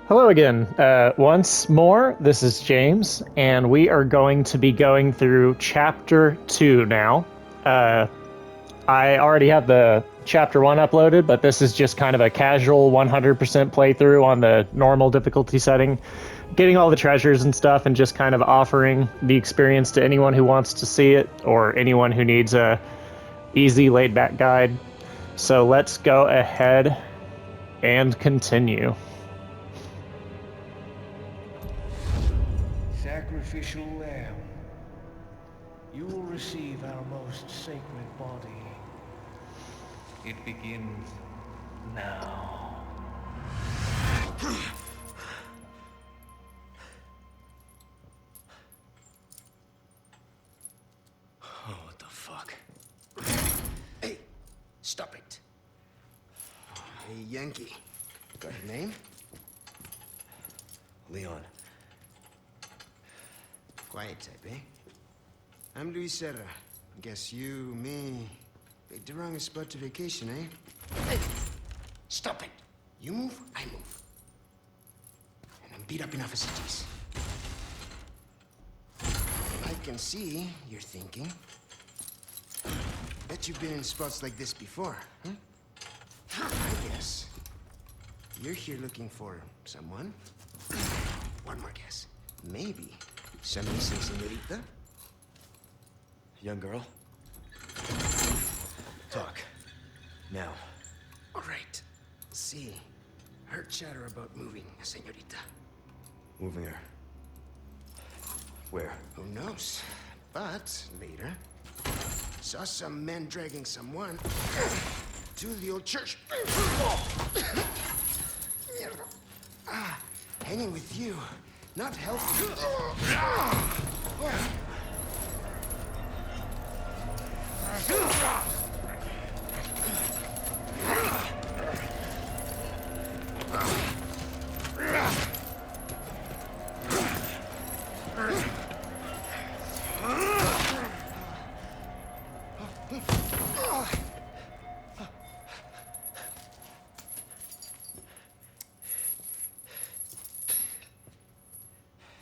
Hello again. Once more, this is James, and we are going to be going through Chapter 2 now. Uh, I already have the Chapter 1 uploaded, but this is just kind of a casual 100% playthrough on the normal difficulty setting, getting all the treasures and stuff, and just kind of offering the experience to anyone who wants to see it, or anyone who needs a easy, laid-back guide. So let's go ahead and continue. Sacrificial lamb, you will receive our most sacred body. It begins now. Oh, what the fuck? Hey, stop it. Hey, Yankee. Got a name? Leon. Quiet type, eh? I'm Luis Serra. Guess you, me, picked the wrong spot to vacation, eh? Hey, stop it. You move, I move. And I'm beat up enough as it is. I can see you're thinking. Bet you've been in spots like this before, huh? I guess. You're here looking for someone? One more guess. Maybe some missing señorita? Young girl? Talk. Now. All right. See. Heard chatter about moving a señorita. Moving her. Where? Who knows? But later, saw some men dragging someone to the old church. Hanging with you, not healthy.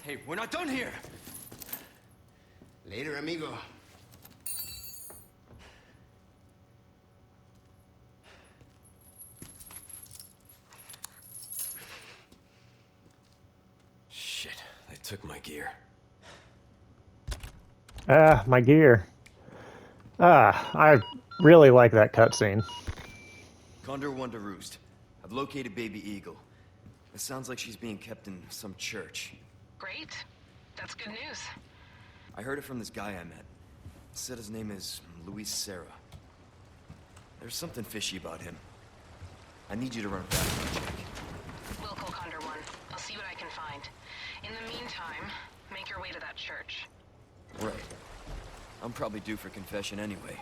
Hey, we're not done here! Later, amigo. Shit, they took my gear. My gear. I really like that cutscene. Condor One to roost. I've located Baby Eagle. It sounds like she's being kept in some church. Great. That's good news. I heard it from this guy I met. Said his name is Luis Serra. There's something fishy about him. I need you to run a background check. We'll call Condor One. I'll see what I can find. In the meantime, make your way to that church. Right. I'm probably due for confession anyway.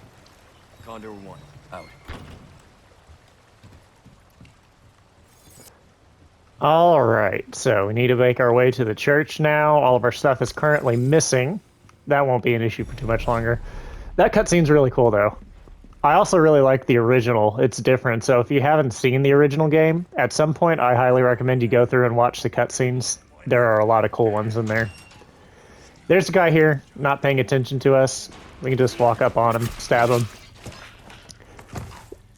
Condor One, out. All right, so we need to make our way to the church now. All of our stuff is currently missing. That won't be an issue for too much longer. That cutscene's really cool, though. I also really like the original. It's different, so if you haven't seen the original game, at some point I highly recommend you go through and watch the cutscenes. There are a lot of cool ones in there. There's a guy here, not paying attention to us. We can just walk up on him, stab him.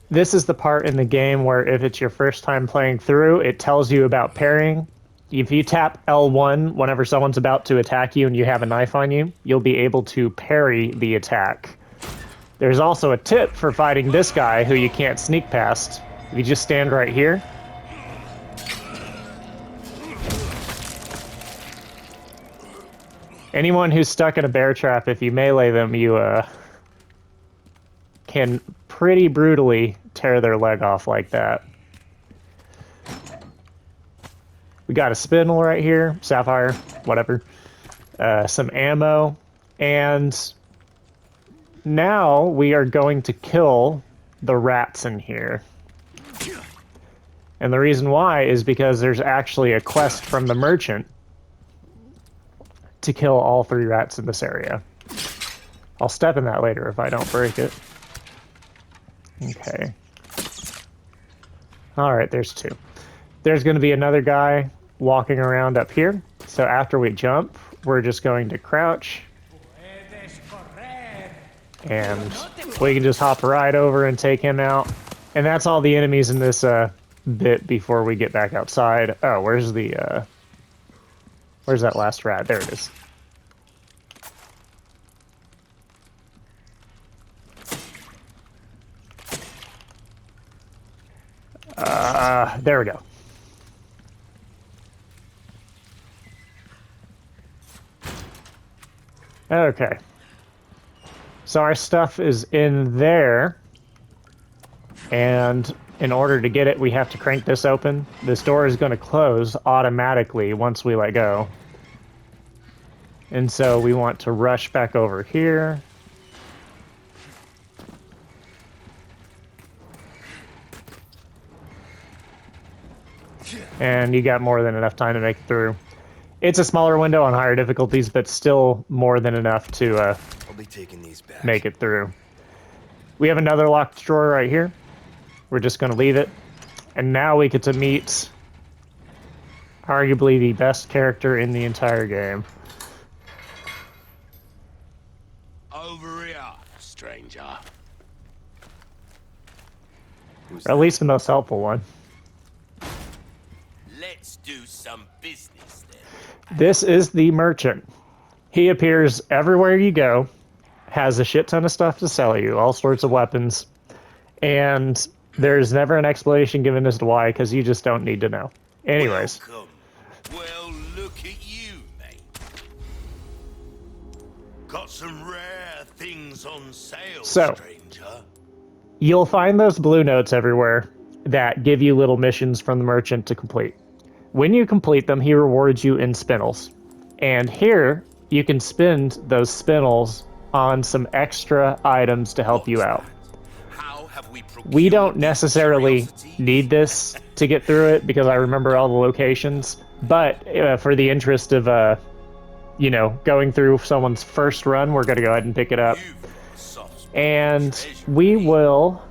This is the part in the game where if it's your first time playing through, it tells you about parrying. If you tap L1 whenever someone's about to attack you and you have a knife on you, you'll be able to parry the attack. There's also a tip for fighting this guy who you can't sneak past. If you just stand right here. Anyone who's stuck in a bear trap, if you melee them, you can pretty brutally tear their leg off like that. We got a spindle right here, sapphire, whatever. Some ammo, and now we are going to kill the rats in here. And the reason why is because there's actually a quest from the merchant to kill all 3 rats in this area. I'll step in that later if I don't break it. Okay. Alright, there's 2. There's going to be another guy walking around up here. So after we jump, we're just going to crouch. And we can just hop right over and take him out. And that's all the enemies in this bit before we get back outside. Oh, where's the where's that last rat? There it is. There we go. Okay. So our stuff is in there. And in order to get it, we have to crank this open. This door is going to close automatically once we let go. And so we want to rush back over here. And you got more than enough time to make it through. It's a smaller window on higher difficulties, but still more than enough to I'll be taking these back. make it through. We have another locked drawer right here. We're just going to leave it. And now we get to meet arguably the best character in the entire game. Over here, stranger. Or at least the most helpful one. Let's do some business then. This is the merchant. He appears everywhere you go, has a shit ton of stuff to sell you, all sorts of weapons, and there's never an explanation given as to why, because you just don't need to know. Anyways. Welcome. Well, look at you, mate. Got some rare things on sale, So, stranger. you'll find those blue notes everywhere that give you little missions from the merchant to complete. When you complete them, he rewards you in spinels. And here, you can spend those spinels on some extra items to help you out. How have we We don't necessarily need this to get through it because I remember all the locations, but for the interest of, you know, going through someone's first run, we're going to go ahead and pick it up. And we will...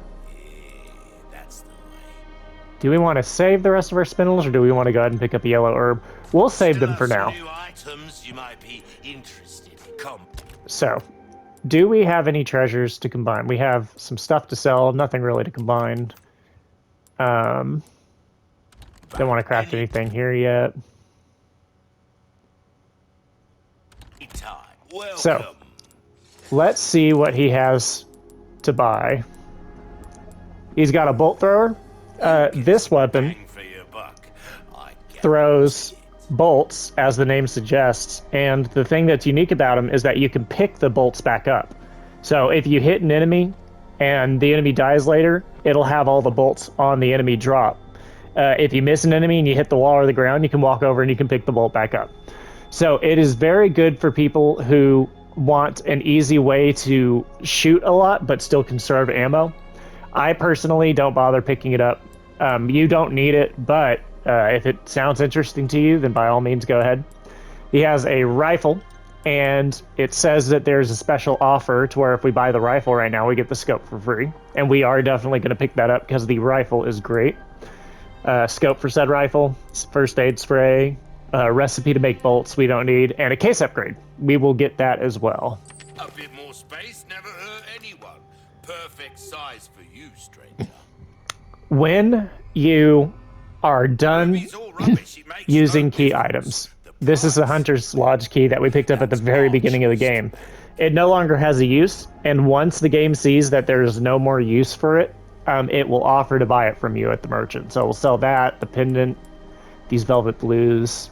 Do we want to save the rest of our spinels, or do we want to go ahead and pick up a yellow herb? We'll save them for now. New items you might be interested in. Come. So, do we have any treasures to combine? We have some stuff to sell, nothing really to combine. Don't want to craft anything here yet. So, let's see what he has to buy. He's got a bolt thrower. This weapon throws bolts, as the name suggests, and the thing that's unique about them is that you can pick the bolts back up. So if you hit an enemy and the enemy dies later, it'll have all the bolts on the enemy drop. If you miss an enemy and you hit the wall or the ground, you can walk over and you can pick the bolt back up. So it is very good for people who want an easy way to shoot a lot but still conserve ammo. I personally don't bother picking it up. You don't need it, but if it sounds interesting to you, then by all means go ahead. He has a rifle, and it says that there's a special offer to where if we buy the rifle right now, we get the scope for free. And we are definitely going to pick that up because the rifle is great. Scope for said rifle, first aid spray, recipe to make bolts we don't need, and a case upgrade. We will get that as well. A bit more space never hurt anyone. Perfect size for you, stranger. When you are done using key items, this is the Hunter's Lodge key that we picked up at the very beginning of the game. It no longer has a use, and once the game sees that there's no more use for it, it will offer to buy it from you at the merchant. So we'll sell that, the pendant, these velvet blues,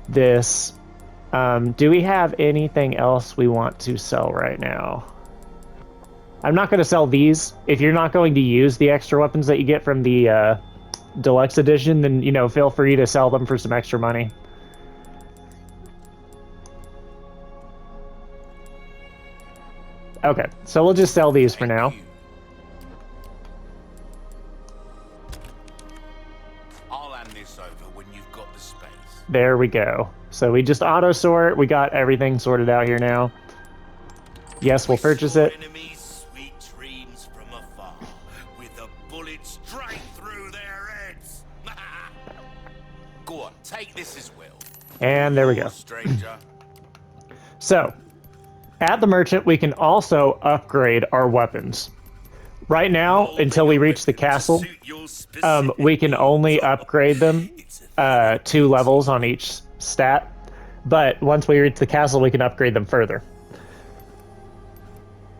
this. Do we have anything else we want to sell right now? I'm not going to sell these. If you're not going to use the extra weapons that you get from the deluxe edition, then, you know, feel free to sell them for some extra money. Okay, so we'll just sell these for now. I'll hand this over when you've got the space. There we go. So we just auto sort. We got everything sorted out here now. Yes, we'll purchase it. Enemies' sweet dreams from afar, with a bullet straight through their heads. Go on, take this as well. And there we go. Stranger. So, at the merchant, we can also upgrade our weapons. Right now, until we reach the castle, we can only upgrade them 2 levels on each stat. But once we reach the castle, we can upgrade them further.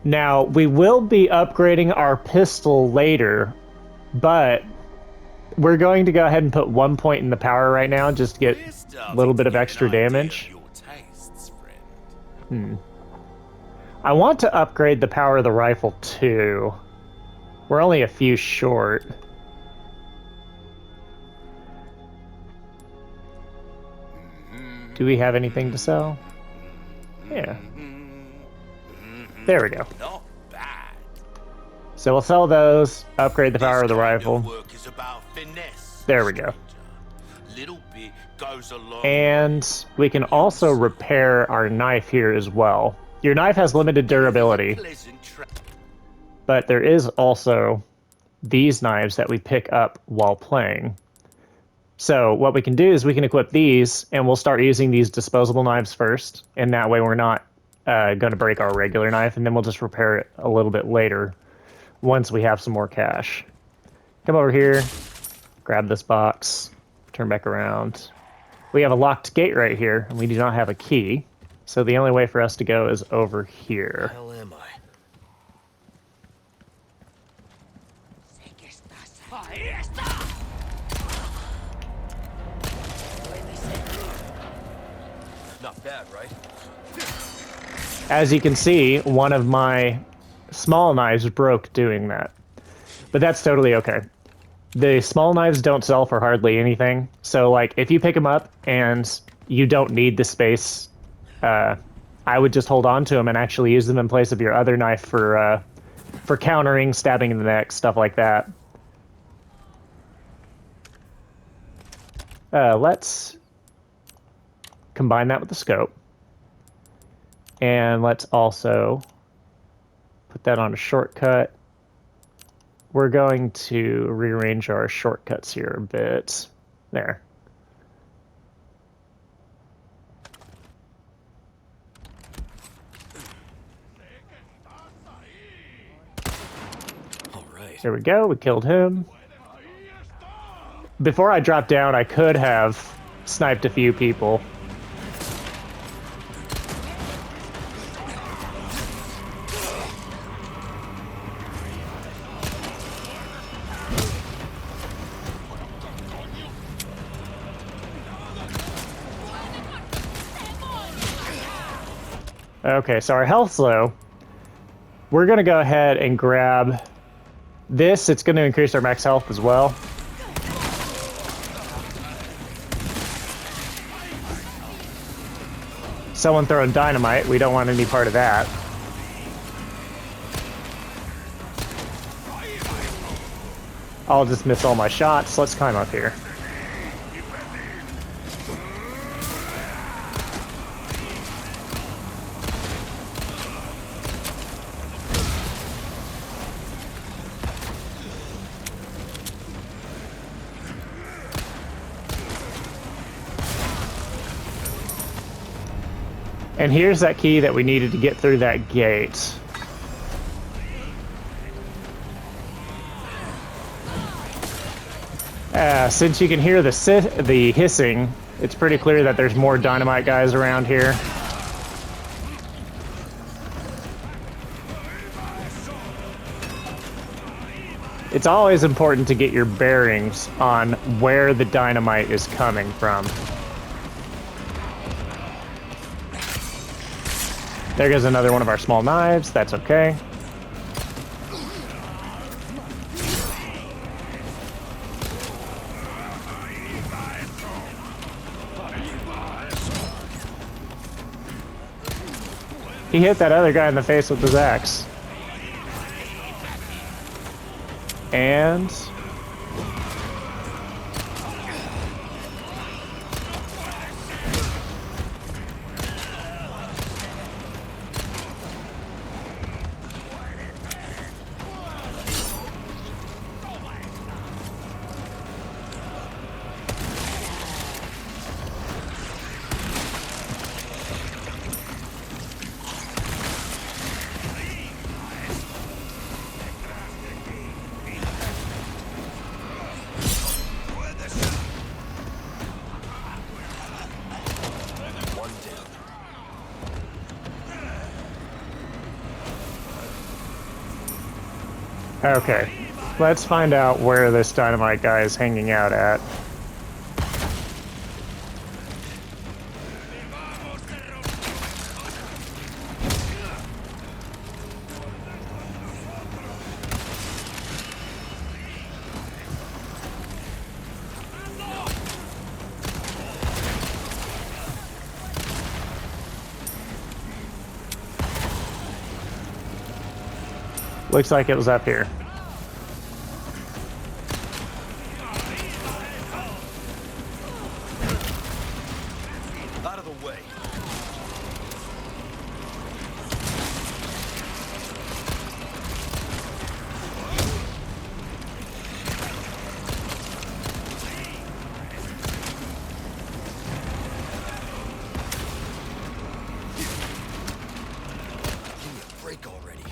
Now, we will be upgrading our pistol later, but we're going to go ahead and put 1 point in the power right now just to get a little bit of extra damage. I want to upgrade the power of the rifle too. We're only a few short. Do we have anything to sell? Yeah. There we go. Not bad. So we'll sell those, upgrade the power of the rifle. Work is about finesse, There we go. little bit goes a long And we can also repair our knife here as well. Your knife has limited durability, but there is also these knives that we pick up while playing. So what we can do is we can equip these, and we'll start using these disposable knives first, and that way we're not going to break our regular knife, and then we'll just repair it a little bit later once we have some more cash. Come over here, grab this box, turn back around. We have a locked gate right here, and we do not have a key, so the only way for us to go is over here. Where the hell am I? Not bad, right? As you can see, one of my small knives broke doing that. But that's totally okay. The small knives don't sell for hardly anything. So, like, if you pick them up and you don't need the space, I would just hold on to them and actually use them in place of your other knife for countering, stabbing in the neck, stuff like that. Let's combine that with the scope. And let's also put that on a shortcut. We're going to rearrange our shortcuts here a bit. There. All right. There we go. We killed him. Before I dropped down, I could have sniped a few people. Okay, so our health's low. We're going to go ahead and grab this. It's going to increase our max health as well. Someone throwing dynamite. We don't want any part of that. I'll just miss all my shots. Let's climb up here. And here's that key that we needed to get through that gate. Since you can hear the hissing, it's pretty clear that there's more dynamite guys around here. It's always important to get your bearings on where the dynamite is coming from. There goes another one of our small knives. That's okay. He hit that other guy in the face with his axe. And Okay. Let's find out where this dynamite guy is hanging out at. Looks like it was up here. Out of the way. Give me a break already.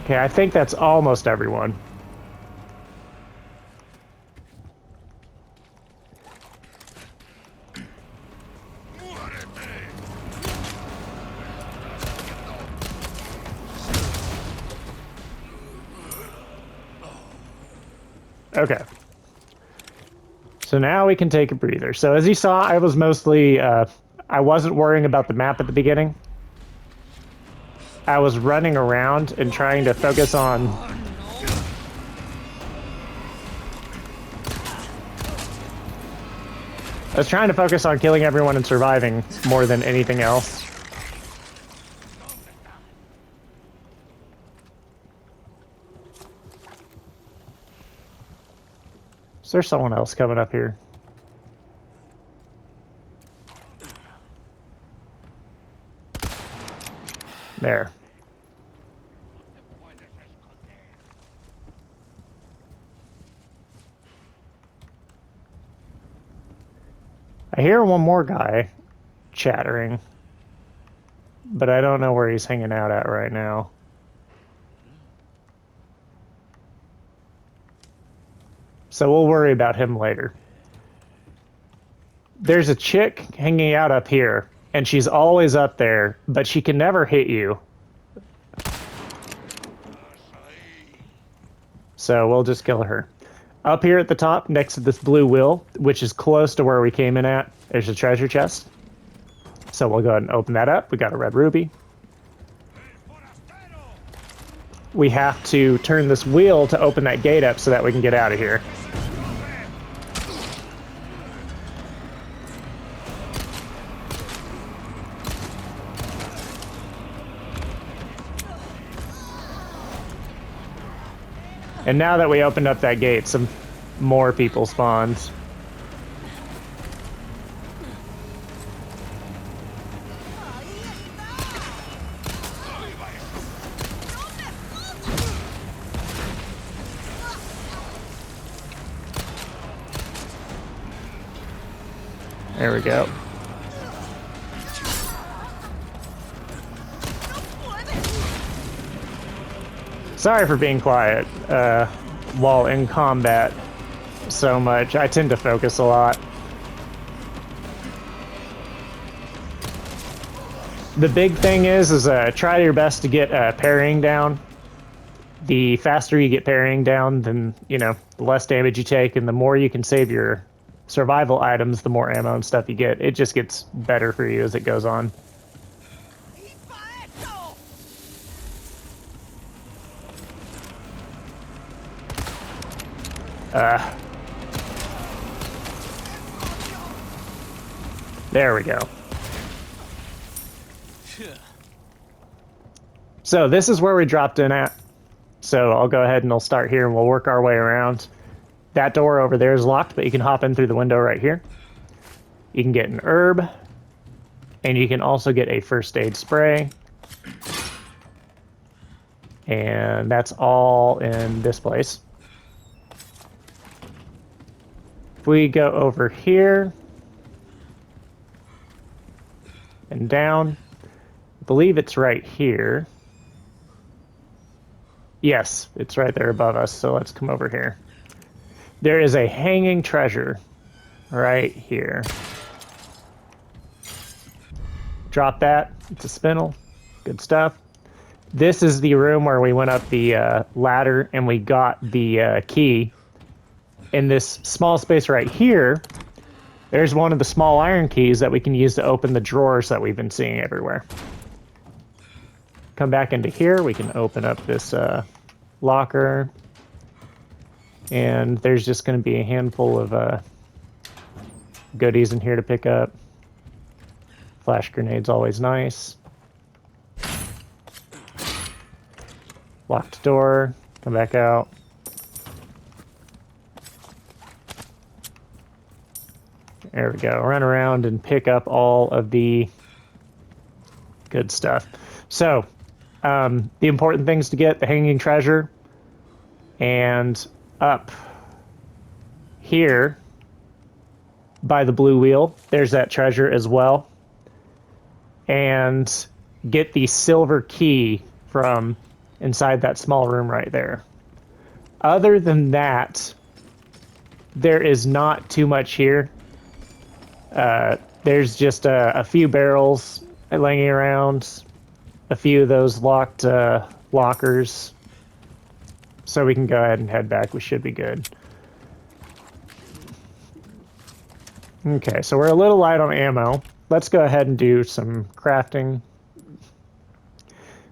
Okay, I think that's almost everyone. Okay. So now we can take a breather. So as you saw, I was mostly, I wasn't worrying about the map at the beginning. I was running around and trying to focus on... I was trying to focus on killing everyone and surviving more than anything else. Is there someone else coming up here? There. I hear one more guy chattering, but I don't know where he's hanging out at right now. So we'll worry about him later. There's a chick hanging out up here, and she's always up there, but she can never hit you. So we'll just kill her. Up here at the top, next to this blue wheel, which is close to where we came in at, there's a treasure chest. So we'll go ahead and open that up. We got a red ruby. We have to turn this wheel to open that gate up so that we can get out of here. And now that we opened up that gate, some more people spawned. There we go. Sorry for being quiet while in combat so much. I tend to focus a lot. The big thing is try your best to get parrying down. The faster you get parrying down, then, you know, the less damage you take, and the more you can save your survival items, the more ammo and stuff you get. It just gets better for you as it goes on. There we go. So this is where we dropped in at. So I'll go ahead and I'll start here and we'll work our way around. That door over there is locked, but you can hop in through the window right here. You can get an herb, and you can also get a first aid spray. And that's all in this place. If we go over here, and down. I believe it's right here. Yes, it's right there above us, so let's come over here. There is a hanging treasure right here. Drop that. It's a spindle. Good stuff. This is the room where we went up the ladder and we got the key. In this small space right here, there's one of the small iron keys that we can use to open the drawers that we've been seeing everywhere. Come back into here, we can open up this locker. And there's just going to be a handful of goodies in here to pick up. Flash grenade's always nice. Locked door, come back out. There we go. Run around and pick up all of the good stuff. So, the important things to get: the hanging treasure, and up here by the blue wheel, there's that treasure as well. And get the silver key from inside that small room right there. Other than that, there is not too much here. There's just a few barrels laying around, a few of those locked lockers. So we can go ahead and head back. We should be good. Okay, so we're a little light on ammo. Let's go ahead and do some crafting.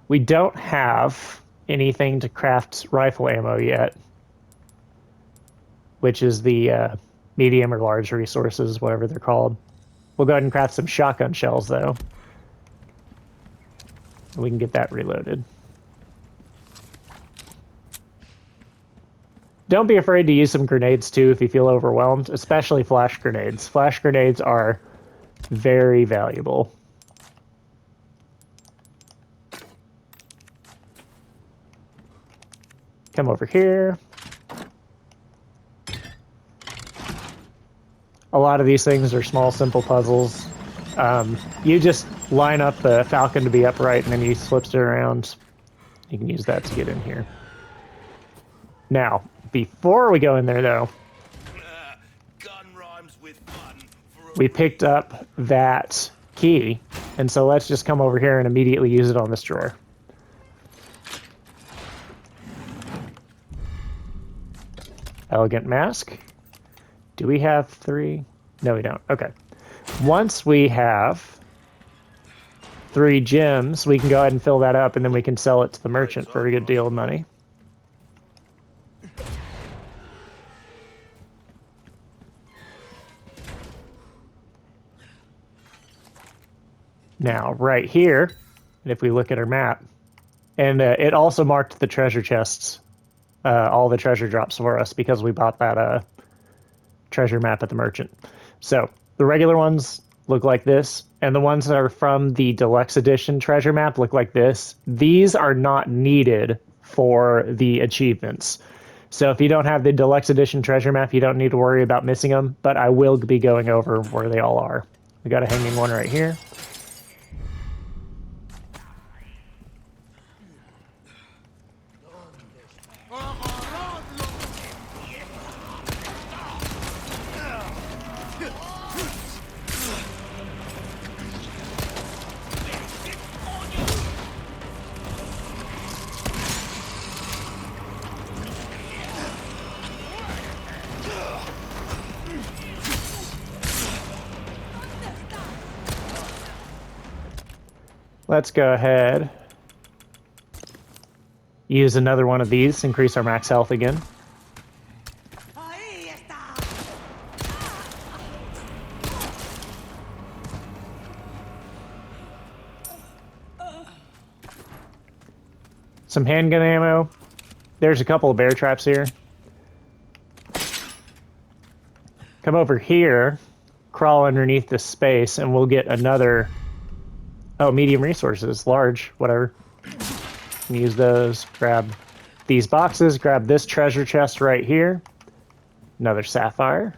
We don't have anything to craft rifle ammo yet, which is the medium or large resources, whatever they're called. We'll go ahead and craft some shotgun shells, though. We can get that reloaded. Don't be afraid to use some grenades, too, if you feel overwhelmed, especially flash grenades. Flash grenades are very valuable. Come over here. A lot of these things are small, simple puzzles. You just line up the falcon to be upright, and then you flips it around. You can use that to get in here. Now, before we go in there, though, Gun rhymes with fun for a we picked up that key, and so let's just come over here and immediately use it on this drawer. Elegant mask. Do we have 3? No, we don't. Okay. Once we have 3 gems, we can go ahead and fill that up, and then we can sell it to the merchant for a good deal of money. Now, right here, if we look at our map, and it also marked the treasure chests, all the treasure drops for us, because we bought that treasure map at the merchant. So, the regular ones look like this, and the ones that are from the deluxe edition treasure map look like this. These are not needed for the achievements. So if you don't have the deluxe edition treasure map, you don't need to worry about missing them, but I will be going over where they all are. We got a hanging one right here. Let's go ahead. Use another one of these, increase our max health again. Some handgun ammo. There's a couple of bear traps here. Come over here, crawl underneath this space, and we'll get another... Oh, medium resources, large, whatever. Use those, grab these boxes, grab this treasure chest right here. Another sapphire.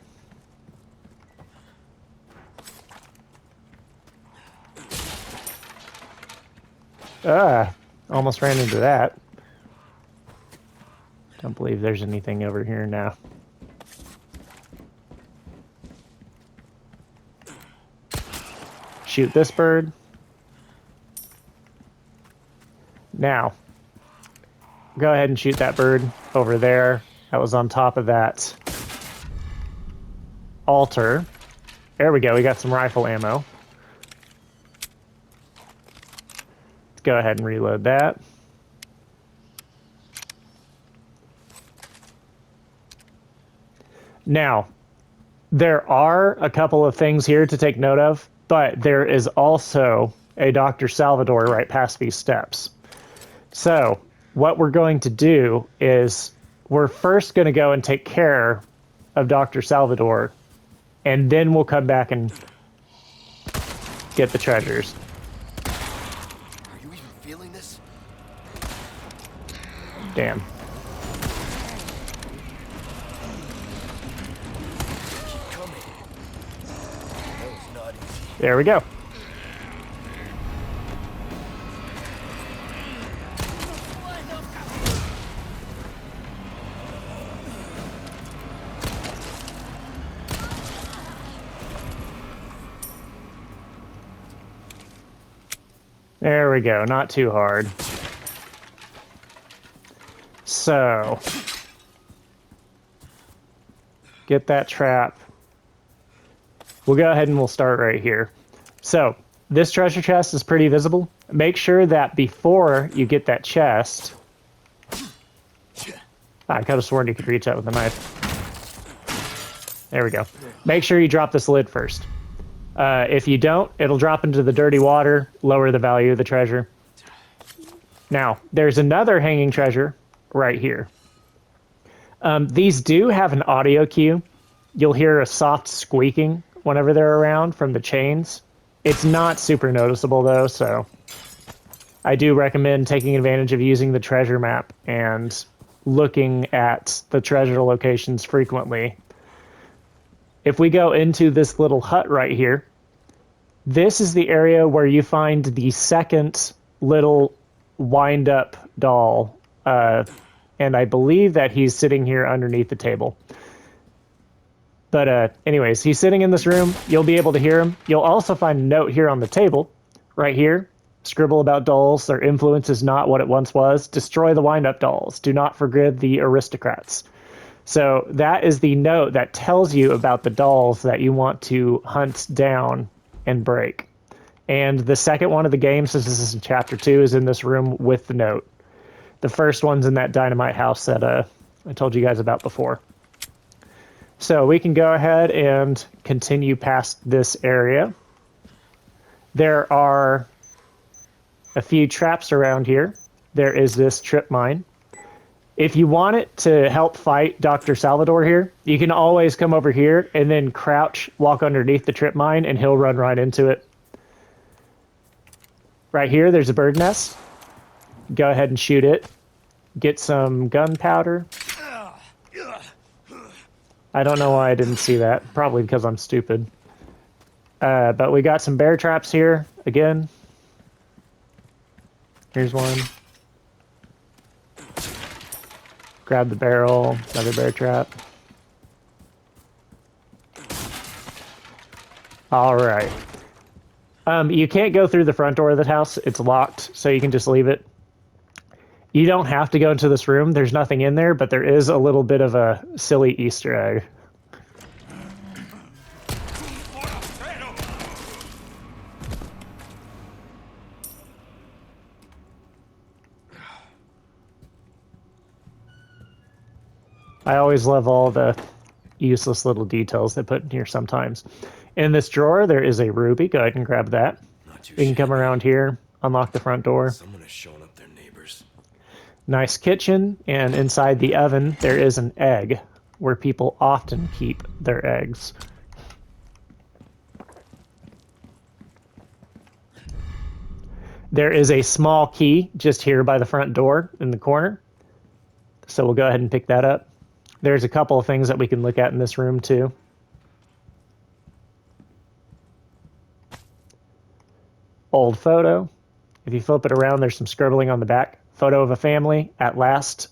Almost ran into that. Don't believe there's anything over here now. Shoot this bird. Now, go ahead and shoot that bird over there. That was on top of that altar. There we go. We got some rifle ammo. Let's go ahead and reload that. Now, there are a couple of things here to take note of, but there is also a Dr. Salvador right past these steps. So, what we're going to do is we're first going to go and take care of Dr. Salvador, and then we'll come back and get the treasures. Are you even feeling this? Damn. Keep coming. That was not easy. There we go. There we go, not too hard. So, get that trap. We'll go ahead and we'll start right here. So, this treasure chest is pretty visible. Make sure that before you get that chest... I could have sworn you could reach out with a knife. There we go. Make sure you drop this lid first. If you don't, it'll drop into the dirty water, lower the value of the treasure. Now, there's another hanging treasure right here. These do have an audio cue. You'll hear a soft squeaking whenever they're around from the chains. It's not super noticeable, though, so I do recommend taking advantage of using the treasure map and looking at the treasure locations frequently. If we go into this little hut right here, this is the area where you find the second little wind-up doll, and I believe that he's sitting here underneath the table. But anyways, he's sitting in this room. You'll be able to hear him. You'll also find a note here on the table, right here. Scribble about dolls. Their influence is not what it once was. Destroy the wind-up dolls. Do not forget the aristocrats. So that is the note that tells you about the dolls that you want to hunt down and break. And the second one of the game, since this is in Chapter 2, is in this room with the note. The first one's in that dynamite house that I told you guys about before. So we can go ahead and continue past this area. There are a few traps around here. There is this trip mine. If you want it to help fight Dr. Salvador here, you can always come over here and then crouch, walk underneath the trip mine, and he'll run right into it. Right here, there's a bird nest. Go ahead and shoot it. Get some gunpowder. I don't know why I didn't see that. Probably because I'm stupid. But we got some bear traps here, again. Here's one. Grab the barrel, another bear trap. All right. You can't go through the front door of the house. It's locked, so you can just leave it. You don't have to go into this room. There's nothing in there, but there is a little bit of a silly Easter egg. I always love all the useless little details they put in here sometimes. In this drawer, there is a ruby. Go ahead and grab that. We can come around here, unlock the front door. Someone has shown up their neighbors. Nice kitchen, and inside the oven, there is an egg, where people often keep their eggs. There is a small key just here by the front door in the corner. So we'll go ahead and pick that up. There's a couple of things that we can look at in this room too. Old photo, If you flip it around, there's some scribbling on the back. Photo of a family. At last,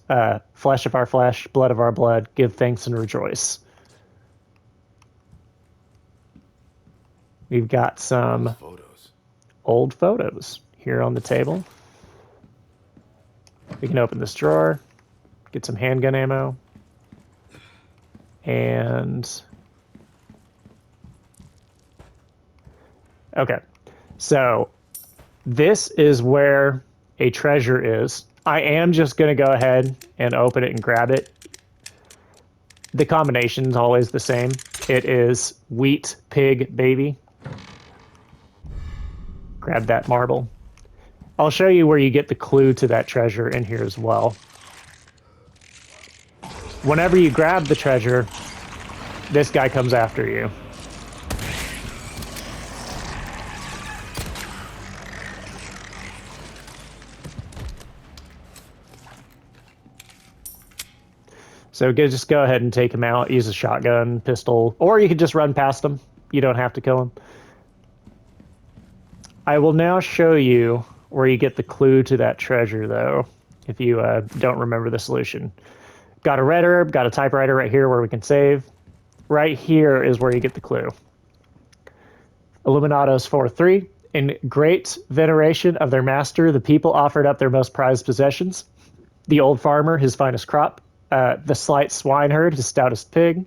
flesh of our flesh, blood of our blood. Give thanks and rejoice. We've got some Photos. old photos here on the table. We can open this drawer, get some handgun ammo, and... Okay, so this is where a treasure is. I am just going to go ahead and open it and grab it. The combination is always the same. It is wheat, pig, baby. Grab that marble. I'll show you where you get the clue to that treasure in here as well. Whenever you grab the treasure, this guy comes after you. So just go ahead and take him out, use a shotgun, pistol, or you could just run past him. You don't have to kill him. I will now show you where you get the clue to that treasure, though, if you don't remember the solution. Got a red herb, got a typewriter right here where we can save. Right here is where you get the clue. Illuminatos 4-3. In great veneration of their master, the people offered up their most prized possessions. The old farmer, his finest crop. The slight swineherd, his stoutest pig.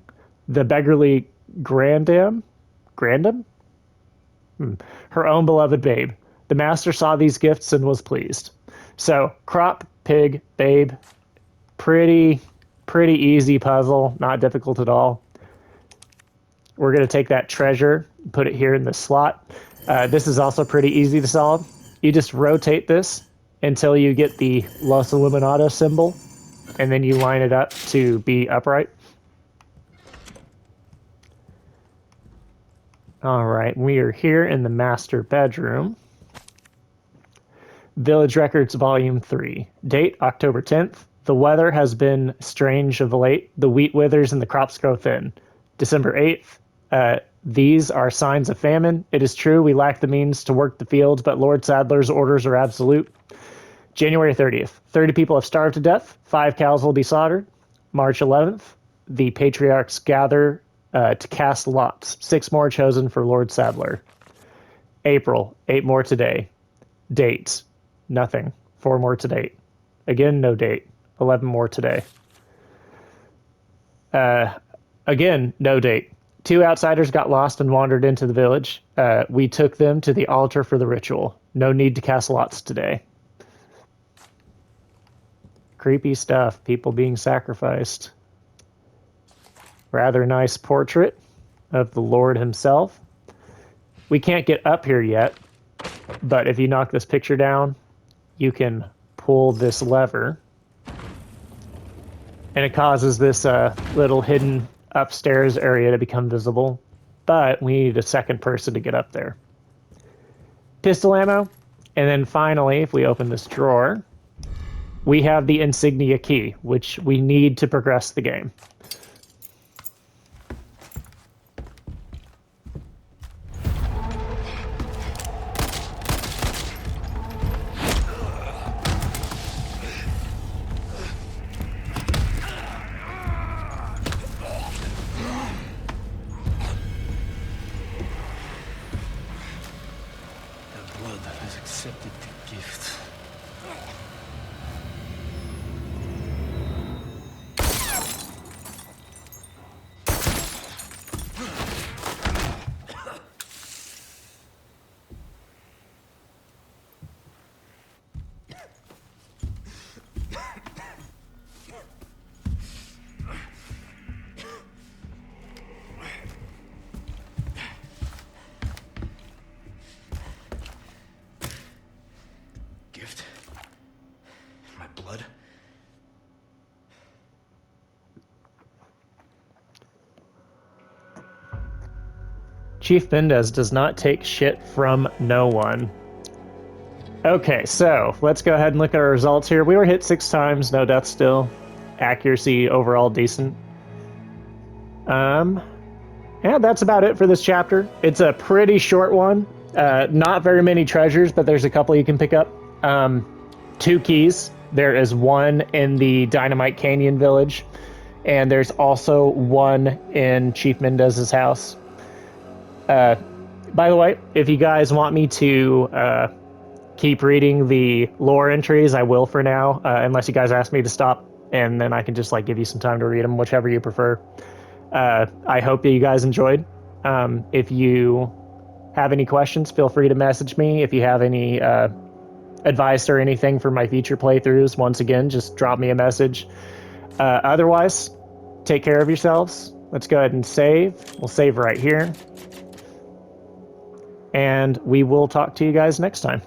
The beggarly grandam? Her own beloved babe. The master saw these gifts and was pleased. So, crop, pig, babe. Pretty easy puzzle. Not difficult at all. We're going to take that treasure, put it here in the slot. This is also pretty easy to solve. You just rotate this until you get the Los Illuminados symbol, and then you line it up to be upright. All right, we are here in the master bedroom. Village Records, Volume 3. Date, October 10th. The weather has been strange of late. The wheat withers and the crops grow thin. December 8th. These are signs of famine. It is true we lack the means to work the fields, but Lord Sadler's orders are absolute. January 30th. 30 people have starved to death. 5 cows will be slaughtered. March 11th. The patriarchs gather to cast lots. 6 more chosen for Lord Sadler. April. 8 more today. Dates. Nothing. 4 more to date. Again, no date. 11 more today. Again, no date. 2 outsiders got lost and wandered into the village. We took them to the altar for the ritual. No need to cast lots today. Creepy stuff. People being sacrificed. Rather nice portrait of the Lord himself. We can't get up here yet, but if you knock this picture down, you can pull this lever, and it causes this little hidden upstairs area to become visible, but we need a second person to get up there. Pistol ammo, and then finally, if we open this drawer, we have the insignia key, which we need to progress the game. Chief Mendez does not take shit from no one. Okay, so let's go ahead and look at our results here. We were hit 6 times, no deaths still. Accuracy overall decent. Yeah, that's about it for this chapter. It's a pretty short one. Not very many treasures, but there's a couple you can pick up. 2 keys. There is one in the Dynamite Canyon village, and there's also one in Chief Mendez's house. By the way, if you guys want me to keep reading the lore entries, I will for now, unless you guys ask me to stop, and then I can just like give you some time to read them, whichever you prefer. I hope that you guys enjoyed. If you have any questions, feel free to message me. If you have any advice or anything for my future playthroughs, once again, just drop me a message. Otherwise, take care of yourselves. Let's go ahead and save. We'll save right here. And we will talk to you guys next time.